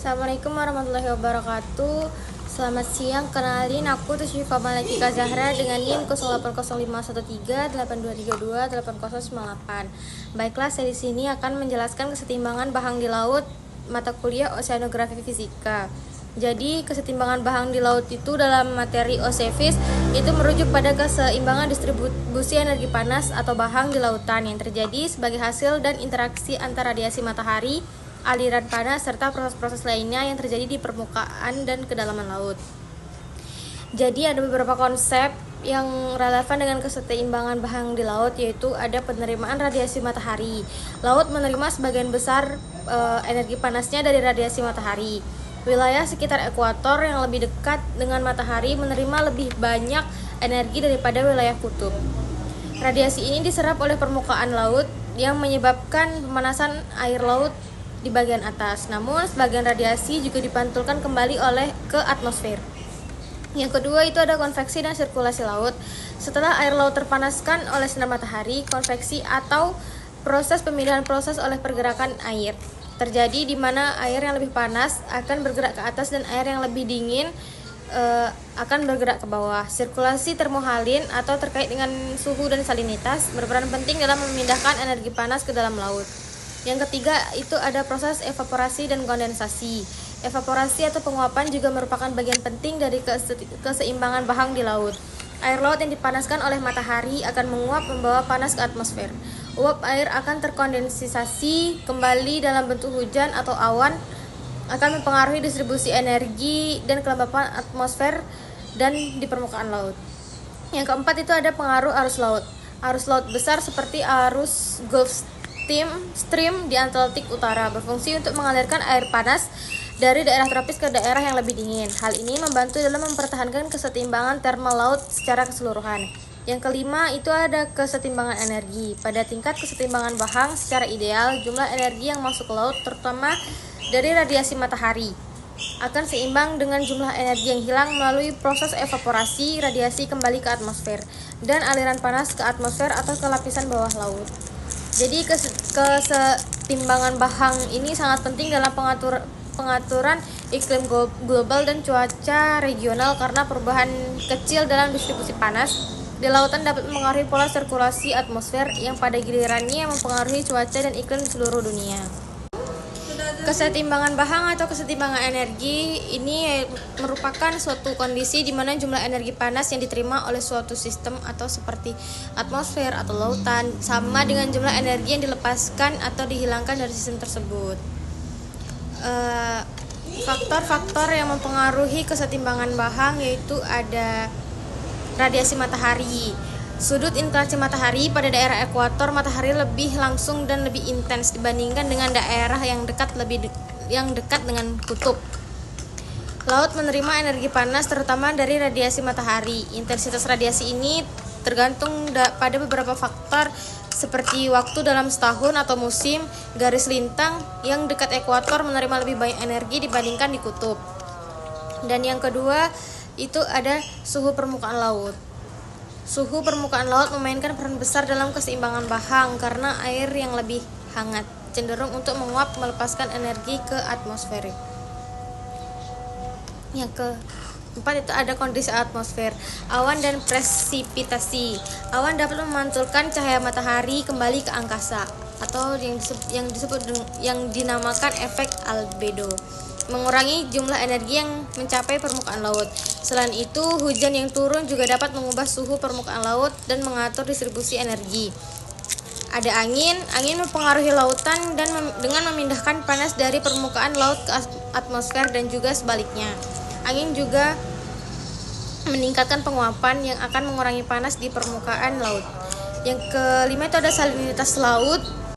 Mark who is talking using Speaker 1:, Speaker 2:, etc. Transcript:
Speaker 1: Assalamualaikum warahmatullahi wabarakatuh. Selamat siang, kenalin aku Tusyifa Malaika Zahra dengan NIM 08051382328098. Baiklah, saya di sini akan menjelaskan kesetimbangan bahang di laut mata kuliah Oceanografi Fisika. Jadi, kesetimbangan bahang di laut itu dalam materi OCFIS itu merujuk pada keseimbangan distribusi energi panas atau bahang di lautan yang terjadi sebagai hasil dan interaksi antara radiasi matahari, aliran panas, serta proses-proses lainnya yang terjadi di permukaan dan kedalaman laut. Jadi ada beberapa konsep yang relevan dengan keseimbangan bahang di laut, yaitu ada penerimaan radiasi matahari. Laut menerima sebagian besar energi panasnya dari radiasi matahari. Wilayah sekitar ekuator yang lebih dekat dengan matahari menerima lebih banyak energi daripada wilayah kutub. Radiasi ini diserap oleh permukaan laut yang menyebabkan pemanasan air laut di bagian atas. Namun, sebagian radiasi juga dipantulkan kembali ke atmosfer. Yang kedua itu ada konveksi dan sirkulasi laut. Setelah air laut terpanaskan oleh sinar matahari, konveksi atau proses pemindahan proses oleh pergerakan air terjadi, di mana air yang lebih panas akan bergerak ke atas dan air yang lebih dingin akan bergerak ke bawah. Sirkulasi termohalin atau terkait dengan suhu dan salinitas berperan penting dalam memindahkan energi panas ke dalam laut. Yang ketiga itu ada proses evaporasi dan kondensasi. Evaporasi atau penguapan juga merupakan bagian penting dari keseimbangan bahang di laut. Air laut yang dipanaskan oleh matahari akan menguap membawa panas ke atmosfer. Uap air akan terkondensasi kembali dalam bentuk hujan atau awan, akan mempengaruhi distribusi energi dan kelembapan atmosfer dan di permukaan laut. Yang keempat itu ada pengaruh arus laut. Arus laut besar seperti arus Gulf Stream di Atlantik Utara berfungsi untuk mengalirkan air panas dari daerah tropis ke daerah yang lebih dingin. Hal ini membantu dalam mempertahankan kesetimbangan thermal laut secara keseluruhan. Yang kelima itu ada kesetimbangan energi. Pada tingkat kesetimbangan bahang, secara ideal jumlah energi yang masuk ke laut, terutama dari radiasi matahari, akan seimbang dengan jumlah energi yang hilang melalui proses evaporasi radiasi kembali ke atmosfer dan aliran panas ke atmosfer atau ke lapisan bawah laut. Jadi kesetimbangan bahang ini sangat penting dalam pengaturan iklim global dan cuaca regional, karena perubahan kecil dalam distribusi panas di lautan dapat mempengaruhi pola sirkulasi atmosfer yang pada gilirannya mempengaruhi cuaca dan iklim di seluruh dunia. Kesetimbangan bahang atau kesetimbangan energi ini merupakan suatu kondisi di mana jumlah energi panas yang diterima oleh suatu sistem atau seperti atmosfer atau lautan sama dengan jumlah energi yang dilepaskan atau dihilangkan dari sistem tersebut. Faktor-faktor yang mempengaruhi kesetimbangan bahang yaitu ada radiasi matahari. Sudut interaksi matahari pada daerah ekuator, matahari lebih langsung dan lebih intens dibandingkan dengan daerah yang dekat dengan kutub. Laut menerima energi panas terutama dari radiasi matahari. Intensitas radiasi ini tergantung pada beberapa faktor seperti waktu dalam setahun atau musim. Garis lintang yang dekat ekuator menerima lebih banyak energi dibandingkan di kutub. Dan yang kedua itu ada suhu permukaan laut. Suhu permukaan laut memainkan peran besar dalam keseimbangan bahang karena air yang lebih hangat cenderung untuk menguap melepaskan energi ke atmosfer. Yang keempat itu ada kondisi atmosfer, awan dan presipitasi. Awan dapat memantulkan cahaya matahari kembali ke angkasa atau yang dinamakan efek albedo, mengurangi jumlah energi yang mencapai permukaan laut. Selain itu, hujan yang turun juga dapat mengubah suhu permukaan laut dan mengatur distribusi energi. Ada angin mempengaruhi lautan dan dengan memindahkan panas dari permukaan laut ke atmosfer dan juga sebaliknya. Angin juga meningkatkan penguapan yang akan mengurangi panas di permukaan laut. Yang kelima itu ada salinitas laut.